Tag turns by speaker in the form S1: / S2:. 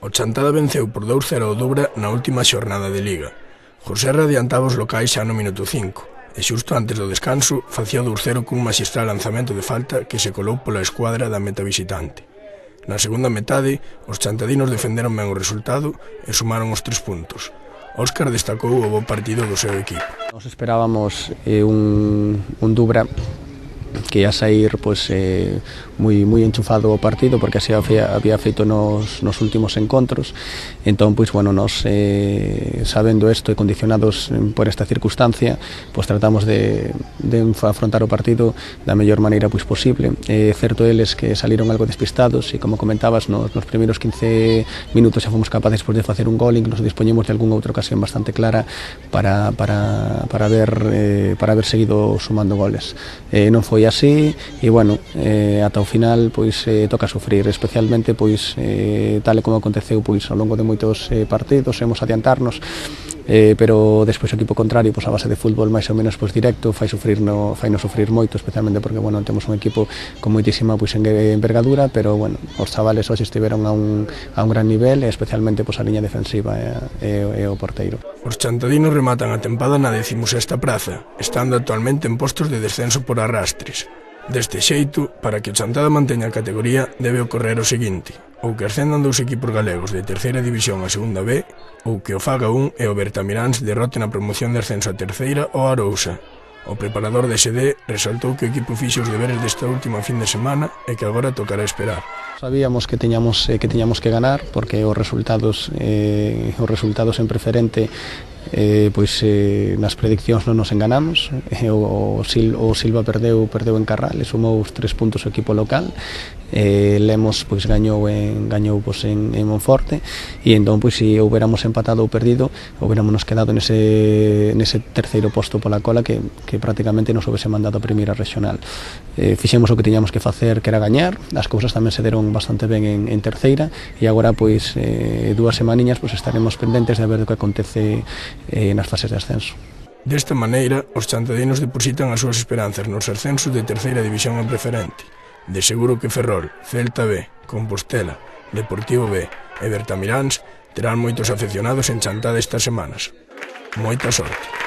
S1: O Chantada venceu por 2-0 o Dubra na última xornada de Liga. Joserra adiantaba os locais xa no minuto 5, e xusto antes do descanso facía 2-0 cun maxistral lanzamento de falta que se colou pola escuadra da meta visitante. Na segunda metade, os chantadinos defenderon ben o resultado e sumaron os 3 puntos. Óscar destacou o bo partido do seu equipo.
S2: Nos esperábamos un Dubra que ia sair moi enchufado ao partido, porque así había feito nos últimos encontros. Entón, nos sabendo isto e condicionados por esta circunstancia, tratamos de afrontar o partido da mellor maneira posible. Certo eles que saliron algo despistados e, como comentabas, nos primeiros 15 minutos xa fomos capaces de facer un gol, incluso dispoñemos de algunha outra ocasión bastante clara para haber seguido sumando goles. Non foi así e, ata o final toca sufrir, especialmente tal e como aconteceu ao longo de moitos partidos, hemos adiantarnos, pero despois o equipo contrario, a base de fútbol máis ou menos directo, fainos sufrir moito, especialmente porque temos un equipo con moitísima envergadura, pero os chavales hoxe estiveron a un gran nivel, especialmente a liña defensiva e o porteiro.
S1: Os chantadinos rematan a tempada na 16ª praza, estando actualmente en postos de descenso por arrastres. Deste xeito, para que o Chantada manteña a categoría, debe ocorrer o seguinte: ou que ascendan 2 equipos galegos de terceira división a segunda B, ou que o faga un e o Bertamiráns derrote na promoción de ascenso a terceira o Arousa. O preparador de SD resaltou que o equipo fixo os deberes desta última fin de semana e que agora tocará esperar.
S2: Sabíamos que teñamos que ganar, porque os resultados en preferente nas prediccións non nos enganamos. O Silva perdeu en Carral e sumou os 3 puntos ao equipo local. Lemos gañou en Monforte, e entón se houbéramos empatado ou perdido, houberámonos quedado nese terceiro posto pola cola que prácticamente nos houbese mandado a primeira regional. Fixemos o que tiñamos que facer, que era gañar. As cousas tamén se deron bastante ben en terceira, e agora 2 semaniñas estaremos pendentes de ver o que acontece nas fases de ascenso.
S1: Desta maneira, os chantadinos depositan as súas esperanzas nos ascensos de terceira división en preferente. De seguro que Ferrol, Celta B, Compostela, Deportivo B e Bertamiráns terán moitos afeccionados en Chantada estas semanas. Moita sorte.